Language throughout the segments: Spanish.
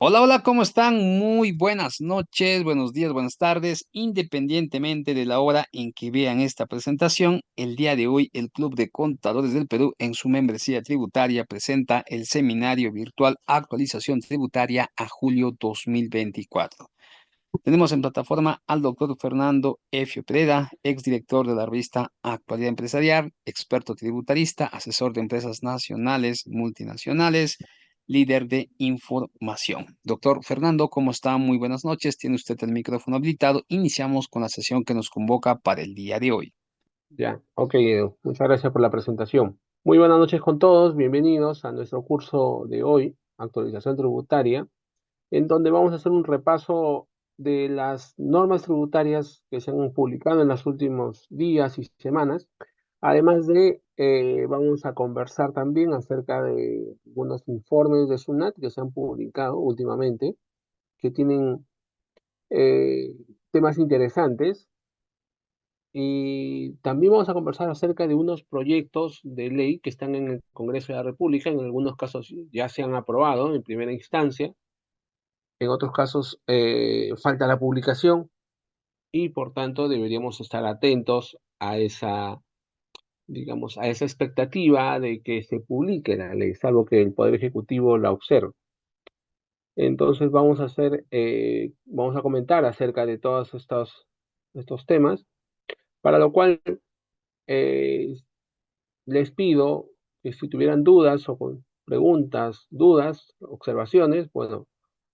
Hola, hola, ¿cómo están? Muy buenas noches, buenos días, buenas tardes. Independientemente de la hora en que vean esta presentación, el día de hoy el Club de Contadores del Perú en su membresía tributaria presenta el seminario virtual Actualización Tributaria a julio 2024. Tenemos en plataforma al doctor Fernando Efio Pereda, exdirector de la revista Actualidad Empresarial, experto tributarista, asesor de empresas nacionales, multinacionales, líder de información. Doctor Fernando, ¿cómo está? Muy buenas noches. Tiene usted el micrófono habilitado. Iniciamos con la sesión que nos convoca para el día de hoy. Ya, ok, Edu. Muchas gracias por la presentación. Muy buenas noches con todos, bienvenidos a nuestro curso de hoy, actualización tributaria, en donde vamos a hacer un repaso de las normas tributarias que se han publicado en los últimos días y semanas. Además de, vamos a conversar también acerca de algunos informes de SUNAT que se han publicado últimamente, que tienen eh, temas interesantes. Y también vamos a conversar acerca de unos proyectos de ley que están en el Congreso de la República. En algunos casos ya se han aprobado en primera instancia, en otros casos falta la publicación y por tanto deberíamos estar atentos a esa, digamos, a esa expectativa de que se publique la ley, salvo que el Poder Ejecutivo la observe. Entonces vamos a comentar acerca de todos estos temas, para lo cual eh, les pido que si tuvieran dudas o preguntas, dudas, observaciones, bueno,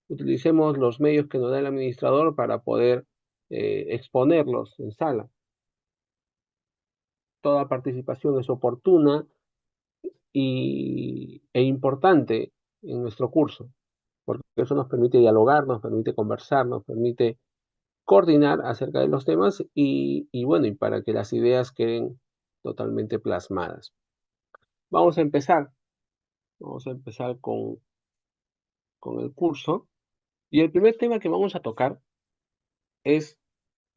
utilicemos los medios que nos da el administrador para poder exponerlos en sala. Toda participación es oportuna e importante en nuestro curso, porque eso nos permite dialogar, nos permite conversar, nos permite coordinar acerca de los temas y bueno, y para que las ideas queden totalmente plasmadas. Vamos a empezar. Vamos a empezar con el curso. Y el primer tema que vamos a tocar es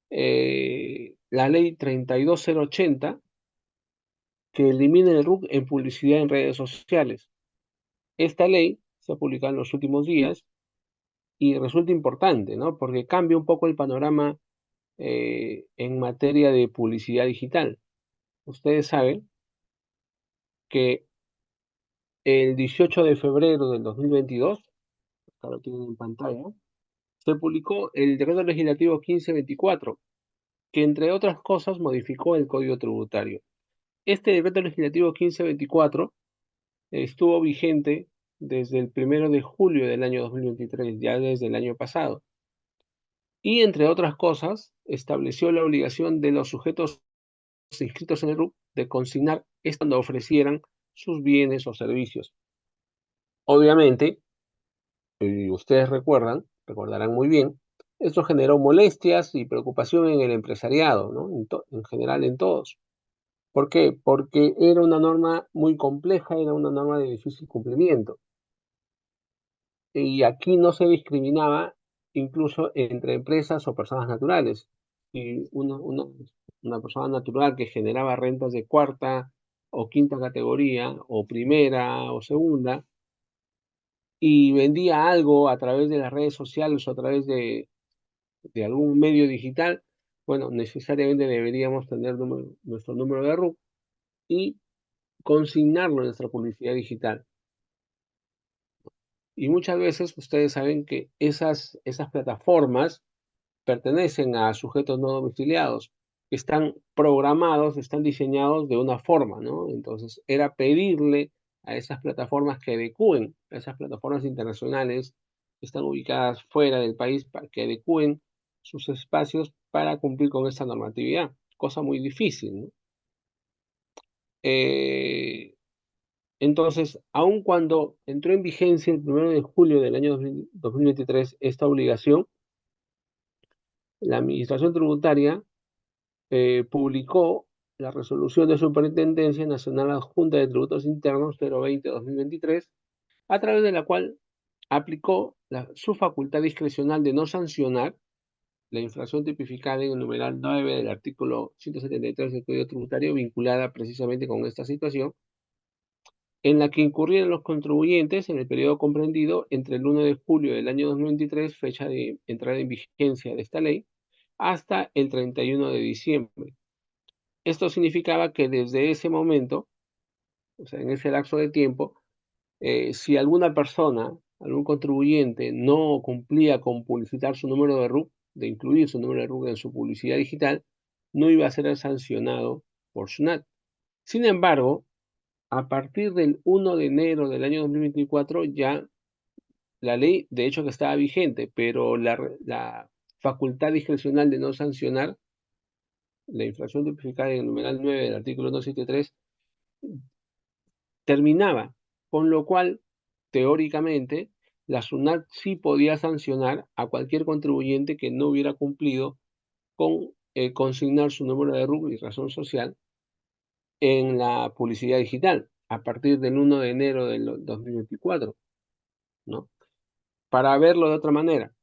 la ley 32080 que elimina el RUC en publicidad en redes sociales. Esta ley se ha publicado en los últimos días y resulta importante, ¿no? Porque cambia un poco el panorama en materia de publicidad digital. Ustedes saben que el 18 de febrero del 2022, acá lo tienen en pantalla, se publicó el decreto legislativo 1524 que entre otras cosas modificó el Código Tributario. Este decreto legislativo 1524 estuvo vigente desde el 1 de julio del año 2023, ya desde el año pasado, y entre otras cosas estableció la obligación de los sujetos inscritos en el RUC de consignar esto cuando ofrecieran sus bienes o servicios. Obviamente, y ustedes recordarán muy bien, esto generó molestias y preocupación en el empresariado, ¿no? En general en todos. ¿Por qué? Porque era una norma muy compleja, era una norma de difícil cumplimiento. Y aquí no se discriminaba incluso entre empresas o personas naturales. Y una persona natural que generaba rentas de cuarta o quinta categoría, o primera o segunda, y vendía algo a través de las redes sociales o a través de algún medio digital, bueno, necesariamente deberíamos tener nuestro número de RUC y consignarlo en nuestra publicidad digital. Y muchas veces ustedes saben que esas plataformas pertenecen a sujetos no domiciliados, que están programados, están diseñados de una forma, ¿no? Entonces, era pedirle a esas plataformas que adecúen, a esas plataformas internacionales que están ubicadas fuera del país, para que adecúen sus espacios para cumplir con esta normatividad, cosa muy difícil, ¿no? Eh, Entonces, aun cuando entró en vigencia el 1 de julio del año 2023 esta obligación, la Administración Tributaria publicó la resolución de Superintendencia Nacional Adjunta de Tributos Internos 020-2023, a través de la cual aplicó su facultad discrecional de no sancionar la infracción tipificada en el numeral 9 del artículo 173 del Código Tributario vinculada precisamente con esta situación en la que incurrieron los contribuyentes en el periodo comprendido entre el 1 de julio del año 2023, fecha de entrada en vigencia de esta ley, hasta el 31 de diciembre. Esto significaba que desde ese momento, o sea, en ese lapso de tiempo, si alguna persona, algún contribuyente, no cumplía con publicitar su número de RUC, de incluir su número de RUC en su publicidad digital, no iba a ser sancionado por SUNAT. Sin embargo, a partir del 1 de enero del año 2024 ya la ley, de hecho, que estaba vigente, pero la facultad discrecional de no sancionar la infracción tipificada en el numeral 9 del artículo 173 terminaba, con lo cual, teóricamente, la SUNAT sí podía sancionar a cualquier contribuyente que no hubiera cumplido con consignar su número de RUC y razón social en la publicidad digital a partir del 1 de enero del 2024, ¿no? Para verlo de otra manera,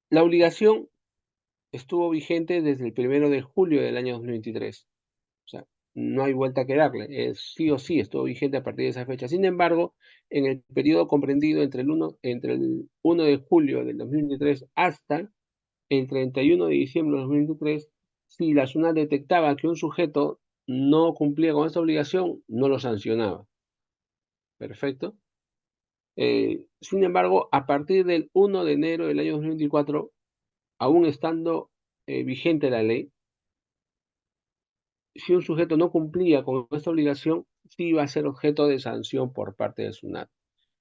la obligación estuvo vigente desde el 1 de julio del año 2023. O sea, no hay vuelta que darle. Sí o sí estuvo vigente a partir de esa fecha. Sin embargo, en el periodo comprendido entre el 1 de julio del 2023 hasta el 31 de diciembre del 2023, si la SUNAT detectaba que un sujeto no cumplía con esta obligación, no lo sancionaba. Perfecto. Sin embargo, a partir del 1 de enero del año 2024, aún estando vigente la ley, si un sujeto no cumplía con esta obligación, sí iba a ser objeto de sanción por parte del SUNAT.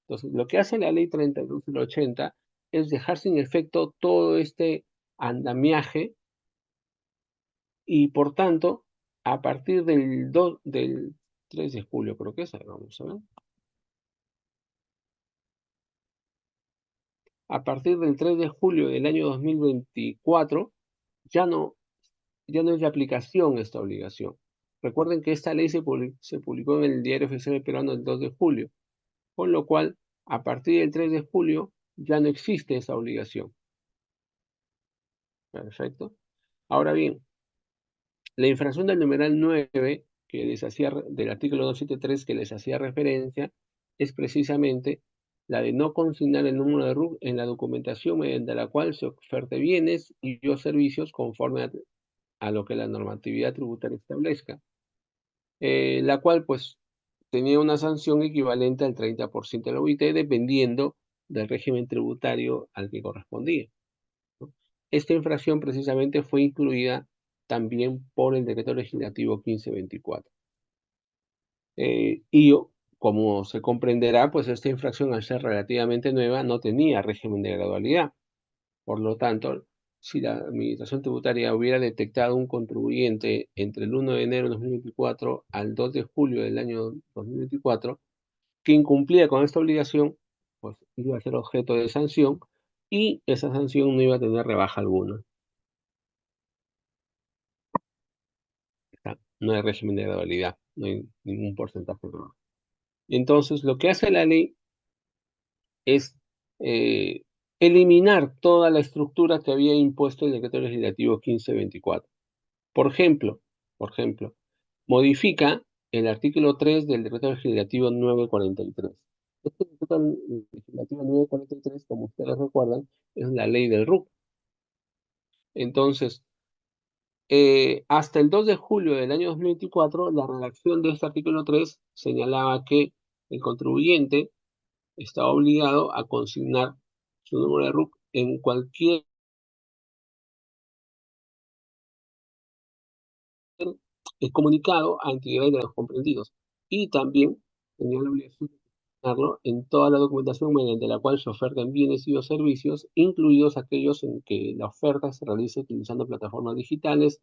Entonces, lo que hace la ley 32/80 es dejar sin efecto todo este andamiaje y, por tanto, a partir del 3 de julio, creo que es, vamos a ver, a partir del 3 de julio del año 2024, ya no, ya no es de aplicación esta obligación. Recuerden que esta ley se publicó en el Diario Oficial Peruano el 2 de julio. Con lo cual, a partir del 3 de julio ya no existe esa obligación. Perfecto. Ahora bien, la infracción del numeral 9 que les hacía, del artículo 273 que les hacía referencia es precisamente la de no consignar el número de RUC en la documentación mediante la cual se oferte bienes y o servicios conforme a lo que la normatividad tributaria establezca, la cual pues tenía una sanción equivalente al 30% de la UIT dependiendo del régimen tributario al que correspondía, ¿no? Esta infracción precisamente fue incluida también por el decreto legislativo 1524. Como se comprenderá, pues esta infracción al ser relativamente nueva no tenía régimen de gradualidad. Por lo tanto, si la Administración Tributaria hubiera detectado un contribuyente entre el 1 de enero de 2024 al 2 de julio del año 2024 que incumplía con esta obligación, pues iba a ser objeto de sanción y esa sanción no iba a tener rebaja alguna. No hay régimen de gradualidad, no hay ningún porcentaje de rebaja. Entonces, lo que hace la ley es eh, eliminar toda la estructura que había impuesto el decreto legislativo 1524. Por ejemplo, modifica el artículo 3 del decreto legislativo 943. Este decreto legislativo 943, como ustedes recuerdan, es la ley del RUC. Entonces, hasta el 2 de julio del año 2024, la redacción de este artículo 3 señalaba que el contribuyente estaba obligado a consignar su número de RUC en cualquier comunicado a entidades de los comprendidos y también tenía la obligación de consignarlo en toda la documentación mediante la cual se ofertan bienes y o servicios, incluidos aquellos en que la oferta se realice utilizando plataformas digitales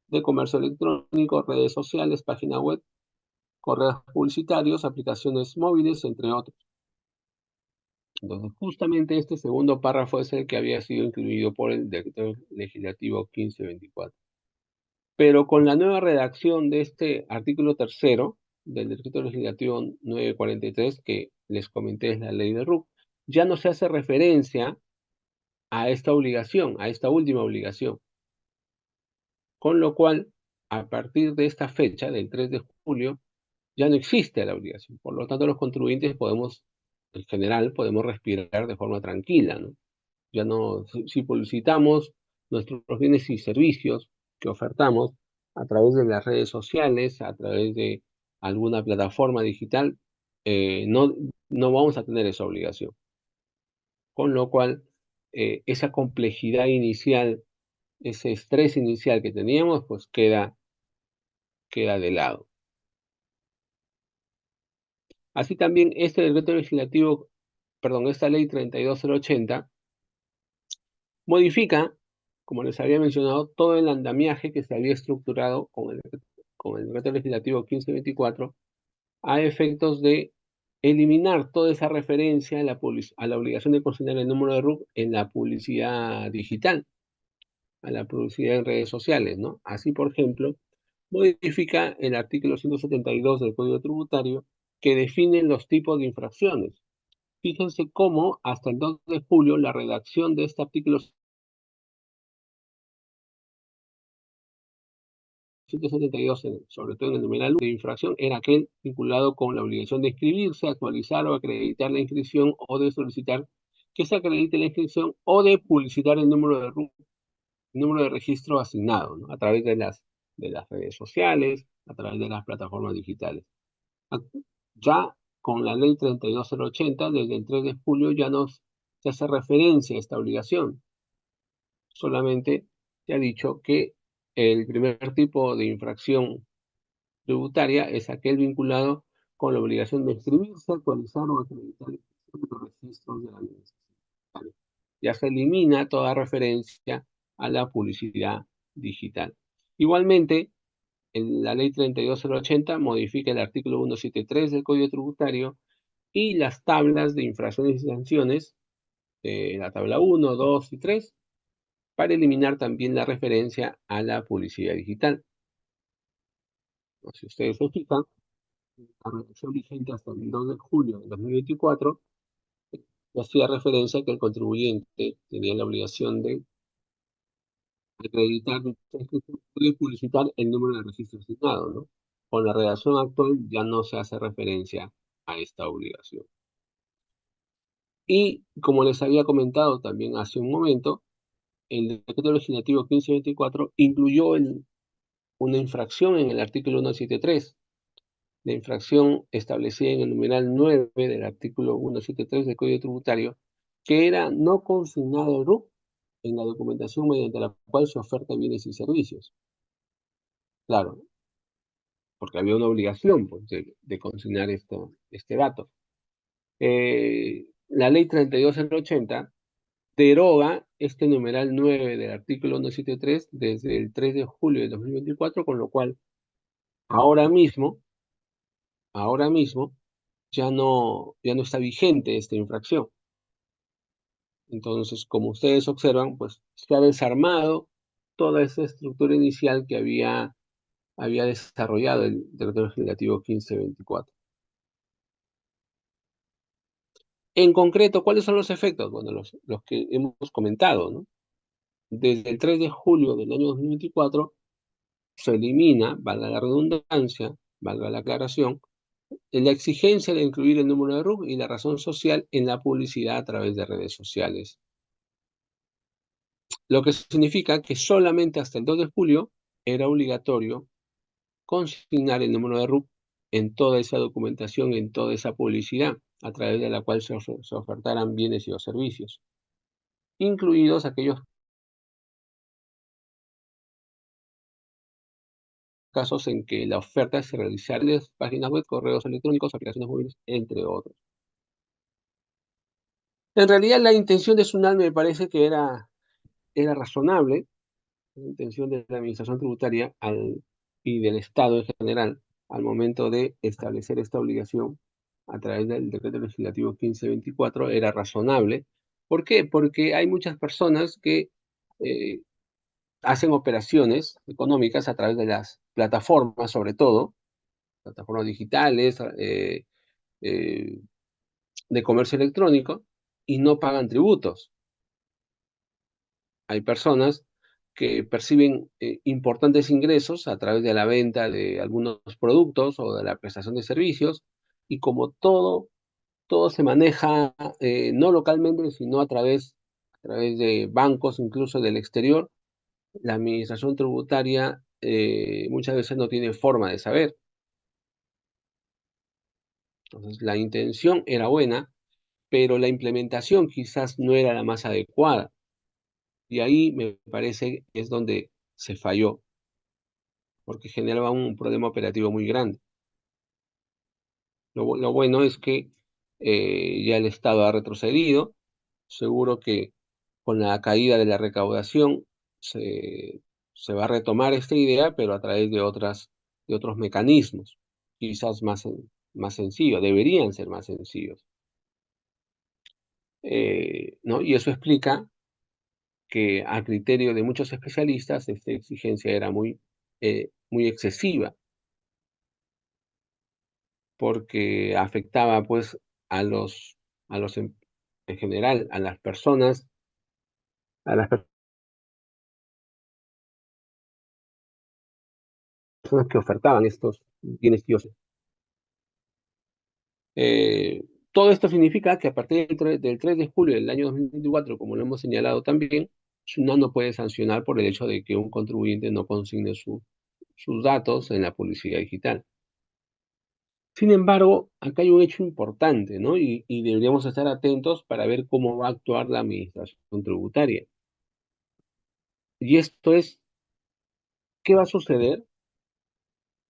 de comercio electrónico, redes sociales, página web, correos publicitarios, aplicaciones móviles, entre otros. Entonces, justamente este segundo párrafo es el que había sido incluido por el decreto legislativo 1524. Pero con la nueva redacción de este artículo tercero del decreto legislativo 943, que les comenté es la ley de RUC, ya no se hace referencia a esta obligación, a esta última obligación. Con lo cual, a partir de esta fecha, del 3 de julio, ya no existe la obligación. Por lo tanto, los contribuyentes podemos, en general, podemos respirar de forma tranquila, ¿no? Ya no, si publicitamos nuestros bienes y servicios que ofertamos a través de las redes sociales, a través de alguna plataforma digital, no, no vamos a tener esa obligación. Con lo cual, esa complejidad inicial, ese estrés inicial que teníamos, pues queda de lado. Así también este decreto legislativo, perdón, esta ley 32080 modifica, como les había mencionado, todo el andamiaje que se había estructurado con el decreto legislativo 1524 a efectos de eliminar toda esa referencia a la obligación de consignar el número de RUC en la publicidad digital, a la publicidad en redes sociales, ¿no? Así, por ejemplo, modifica el artículo 172 del Código Tributario que define los tipos de infracciones. Fíjense cómo hasta el 2 de julio la redacción de este artículo 172, sobre todo en el numeral de infracción, era aquel vinculado con la obligación de inscribirse, actualizar o acreditar la inscripción o de solicitar que se acredite la inscripción o de publicitar el número de número de registro asignado, ¿no? A través de las redes sociales, a través de las plataformas digitales. Ya con la ley 32080, desde el 3 de julio ya no se hace referencia a esta obligación. Solamente se ha dicho que el primer tipo de infracción tributaria es aquel vinculado con la obligación de inscribirse, actualizar o acreditar los registros de la administración. Ya se elimina toda referencia a la publicidad digital. Igualmente, en la ley 32080 modifica el artículo 173 del Código Tributario y las tablas de infracciones y sanciones, la tabla 1, 2 y 3, para eliminar también la referencia a la publicidad digital. ¿No? Si ustedes se fijan, la redacción vigente hasta el 2 de julio de 2024 hacía referencia a que el contribuyente tenía la obligación de acreditar y publicitar el número de registro asignado, ¿no? Con la redacción actual ya no se hace referencia a esta obligación. Y como les había comentado también hace un momento, el decreto legislativo 1524 incluyó una infracción en el artículo 173, la infracción establecida en el numeral 9 del artículo 173 del Código Tributario, que era no consignar el RUC en la documentación mediante la cual se oferta bienes y servicios. Claro, porque había una obligación pues, de consignar este dato. La ley 32080 deroga este numeral 9 del artículo 173 desde el 3 de julio de 2024, con lo cual ahora mismo, ahora mismo ya no está vigente esta infracción. Entonces, como ustedes observan, pues se ha desarmado toda esa estructura inicial que había desarrollado el decreto legislativo 1524. En concreto, ¿cuáles son los efectos? Bueno, los que hemos comentado, ¿no? Desde el 3 de julio del año 2024 se elimina, valga la redundancia, valga la aclaración, la exigencia de incluir el número de RUC y la razón social en la publicidad a través de redes sociales. Lo que significa que solamente hasta el 2 de julio era obligatorio consignar el número de RUC en toda esa documentación, en toda esa publicidad, a través de la cual se ofertaran bienes y o servicios, incluidos aquellos casos en que la oferta se realizara en las páginas web, correos electrónicos, aplicaciones móviles, entre otros. En realidad, la intención de SUNAT me parece que era razonable, la intención de la Administración Tributaria y del Estado en general al momento de establecer esta obligación a través del decreto legislativo 1524 era razonable. ¿Por qué? Porque hay muchas personas que eh, hacen operaciones económicas a través de las plataformas, sobre todo, plataformas digitales, eh, de comercio electrónico, y no pagan tributos. Hay personas que perciben importantes ingresos a través de la venta de algunos productos o de la prestación de servicios, y como todo se maneja no localmente, sino a través de bancos, incluso del exterior, la administración tributaria muchas veces no tiene forma de saber. Entonces, la intención era buena, pero la implementación quizás no era la más adecuada. Y ahí me parece que es donde se falló, porque generaba un problema operativo muy grande. Lo bueno es que ya el Estado ha retrocedido. Seguro que con la caída de la recaudación se, se va a retomar esta idea, pero a través de otros mecanismos, quizás más sencillos, deberían ser más sencillos. ¿No? Y eso explica que a criterio de muchos especialistas esta exigencia era muy excesiva, porque afectaba pues a los, en general, a las personas que ofertaban estos bienes y ocio. Todo esto significa que a partir del 3 de julio del año 2024, como lo hemos señalado también, SUNAT no puede sancionar por el hecho de que un contribuyente no consigne sus datos en la publicidad digital. Sin embargo, acá hay un hecho importante, ¿no? Y deberíamos estar atentos para ver cómo va a actuar la administración tributaria. Y esto es, ¿qué va a suceder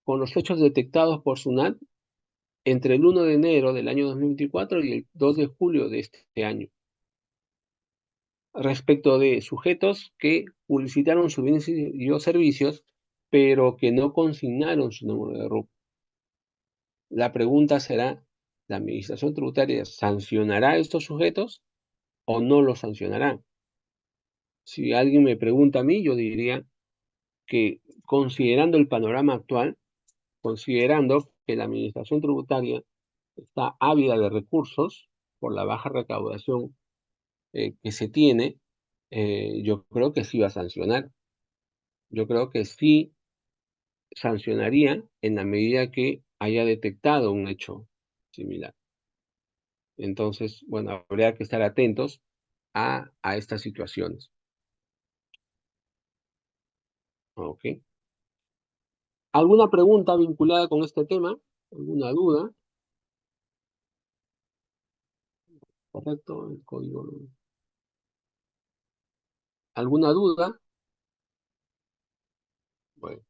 con los hechos detectados por SUNAT entre el 1 de enero del año 2024 y el 2 de julio de este año, respecto de sujetos que publicitaron sus bienes y o servicios, pero que no consignaron su número de RUC? La pregunta será, ¿la administración tributaria sancionará a estos sujetos o no los sancionará? Si alguien me pregunta a mí, yo diría que, considerando el panorama actual, considerando que la administración tributaria está ávida de recursos por la baja recaudación que se tiene, yo creo que sí va a sancionar. Yo creo que sí sancionaría en la medida que haya detectado un hecho similar. Entonces, bueno, habría que estar atentos a estas situaciones. ¿Ok? ¿Alguna pregunta vinculada con este tema? ¿Alguna duda? ¿Correcto? El código. ¿Alguna duda? Bueno,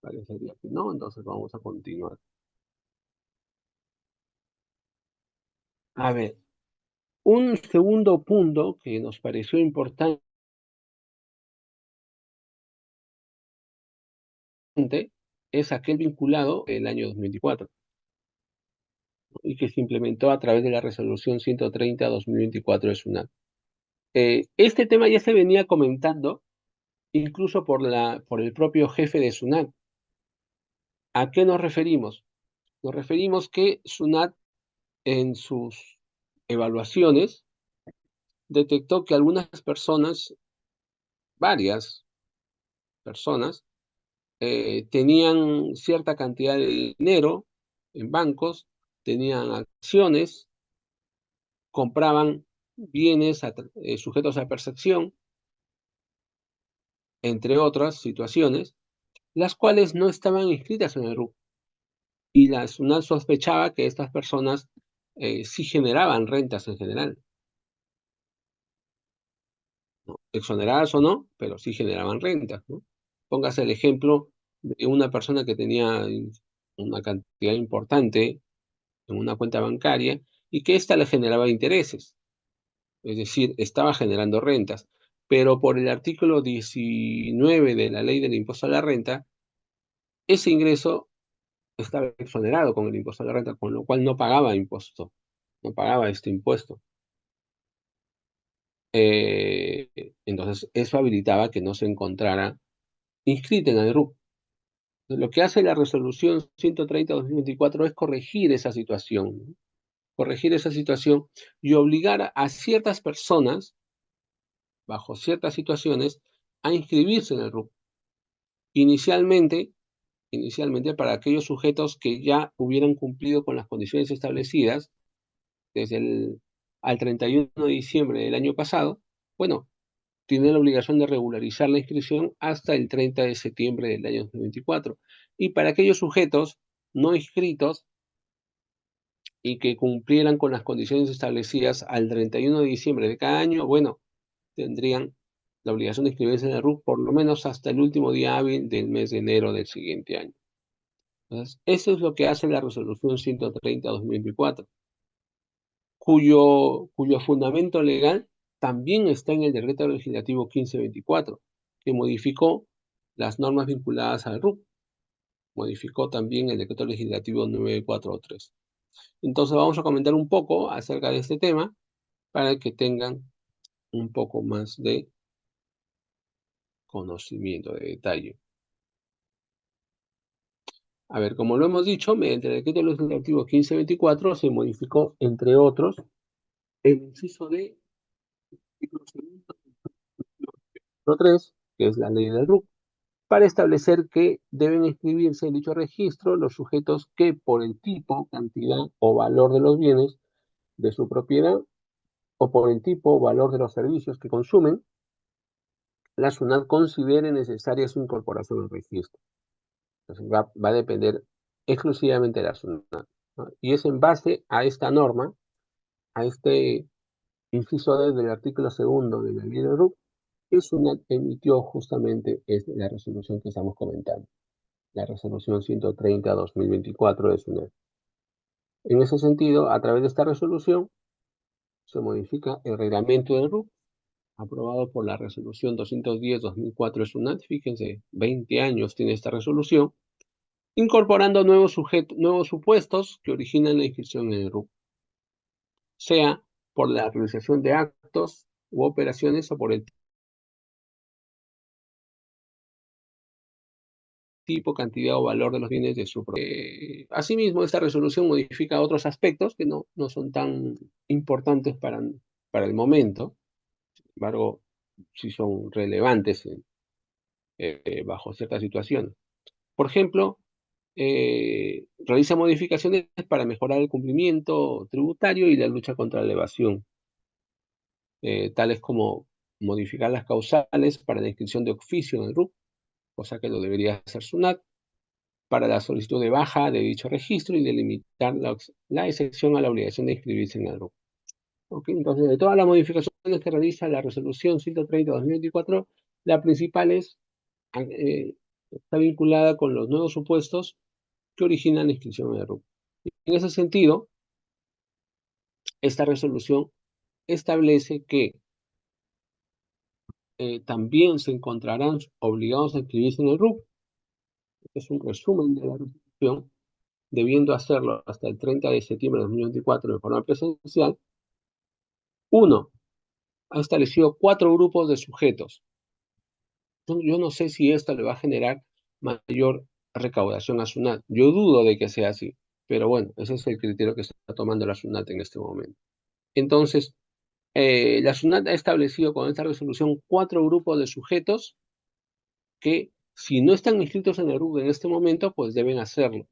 parecería que no, entonces vamos a continuar. A ver, un segundo punto que nos pareció importante es aquel vinculado el año 2024 y que se implementó a través de la resolución 130/2024 de SUNAT. Este tema ya se venía comentando incluso por el propio jefe de SUNAT. ¿A qué nos referimos? Nos referimos que SUNAT en sus evaluaciones detectó que algunas personas, varias personas, tenían cierta cantidad de dinero en bancos, tenían acciones, compraban bienes sujetos a percepción, entre otras situaciones, las cuales no estaban inscritas en el RUC. Y la SUNAT sospechaba que estas personas sí generaban rentas en general, ¿no? Exoneradas o no, pero sí generaban rentas, ¿no? Póngase el ejemplo de una persona que tenía una cantidad importante en una cuenta bancaria y que ésta le generaba intereses, es decir, estaba generando rentas, pero por el artículo 19 de la ley del impuesto a la renta, ese ingreso estaba exonerado con el impuesto a la renta, con lo cual no pagaba impuesto, no pagaba este impuesto. Eh, entonces, eso habilitaba que no se encontrara inscrita en el RUC. Lo que hace la resolución 130/2024 es corregir esa situación, ¿no? Corregir esa situación y obligar a ciertas personas, bajo ciertas situaciones, a inscribirse en el RUC. Inicialmente, para aquellos sujetos que ya hubieran cumplido con las condiciones establecidas al 31 de diciembre del año pasado, bueno, tienen la obligación de regularizar la inscripción hasta el 30 de septiembre del año 2024. Y para aquellos sujetos no inscritos y que cumplieran con las condiciones establecidas al 31 de diciembre de cada año, bueno, tendrían la obligación de inscribirse en el RUC por lo menos hasta el último día hábil del mes de enero del siguiente año. Entonces, eso es lo que hace la resolución 130-2024, cuyo fundamento legal también está en el decreto legislativo 1524, que modificó las normas vinculadas al RUC, modificó también el decreto legislativo 943. Entonces vamos a comentar un poco acerca de este tema para que tengan un poco más de conocimiento, de detalle. A ver, como lo hemos dicho, mediante el decreto legislativo 1524 se modificó, entre otros, el inciso de artículo segundo, 3, que es la ley del RUC, para establecer que deben inscribirse en dicho registro los sujetos que por el tipo, cantidad o valor de los bienes de su propiedad o por el tipo o valor de los servicios que consumen, la SUNAT considere necesaria su incorporación al registro. Entonces va a depender exclusivamente de la SUNAT, ¿no? Y es en base a esta norma, a este inciso D del artículo segundo de la ley del RUC, que SUNAT emitió justamente la resolución que estamos comentando, la resolución 130-2024 de SUNAT. En ese sentido, a través de esta resolución, se modifica el reglamento del RUC, aprobado por la resolución 210-2004 de SUNAT. Fíjense, 20 años tiene esta resolución, incorporando nuevos supuestos que originan la inscripción en el RUC, sea por la realización de actos u operaciones o por el tipo, cantidad o valor de los bienes de su propiedad. Asimismo, esta resolución modifica otros aspectos que no son tan importantes para el momento, sin embargo, sí son relevantes bajo ciertas situaciones. Por ejemplo, realiza modificaciones para mejorar el cumplimiento tributario y la lucha contra la evasión, tales como modificar las causales para la inscripción de oficio en el RUC, cosa que lo debería hacer SUNAT, para la solicitud de baja de dicho registro y delimitar la excepción a la obligación de inscribirse en el RUC. ¿Okay? Entonces, de todas las modificaciones que realiza la resolución 130-2024, la principal está vinculada con los nuevos supuestos que originan la inscripción en el RUC. En ese sentido, esta resolución establece que también se encontrarán obligados a inscribirse en el RUC. Este es un resumen de la resolución, debiendo hacerlo hasta el 30 de septiembre de 2024 de forma presencial. Uno, ha establecido 4 grupos de sujetos. Yo no sé si esto le va a generar mayor recaudación a SUNAT. Yo dudo de que sea así, pero bueno, ese es el criterio que está tomando la SUNAT en este momento. Entonces, la SUNAT ha establecido con esta resolución 4 grupos de sujetos que, si no están inscritos en el RUC en este momento, pues deben hacerlo.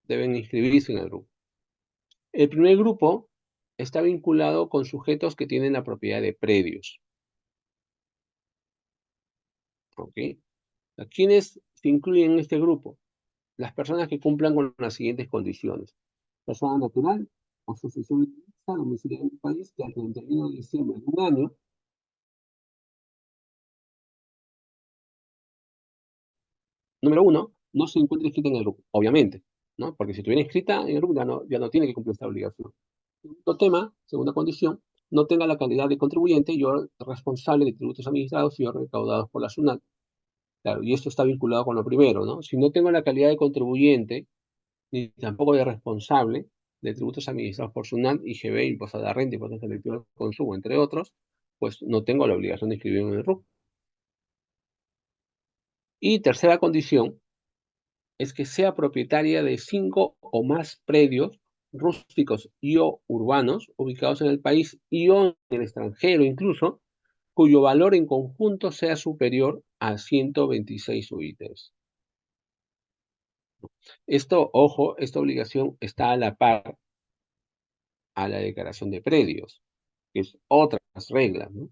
Deben inscribirse en el RUC. El primer grupo está vinculado con sujetos que tienen la propiedad de predios. ¿Ok? ¿A quiénes se incluyen en este grupo? Las personas que cumplan con las siguientes condiciones: persona natural, asociación indivisa, domiciliaria en el país, que al 31 de diciembre de un año, número uno, no se encuentra inscrita en el RUC, obviamente, ¿no? Porque si estuviera inscrita en el RUC ya no tiene que cumplir esta obligación. Segundo tema, segunda condición, no tenga la calidad de contribuyente y o responsable de tributos administrados y o recaudados por la SUNAT. Claro, y esto está vinculado con lo primero, ¿no? Si no tengo la calidad de contribuyente, ni tampoco de responsable de tributos administrados por SUNAT, IGB, impuesto a la renta, impuesto selectivo al consumo, entre otros, pues no tengo la obligación de inscribirme en el RUC. Y tercera condición es que sea propietaria de 5 o más predios rústicos y o urbanos ubicados en el país y o en el extranjero incluso, cuyo valor en conjunto sea superior a 126 UITs. Esto, ojo, esta obligación está a la par a la declaración de predios, que es otras reglas, ¿no?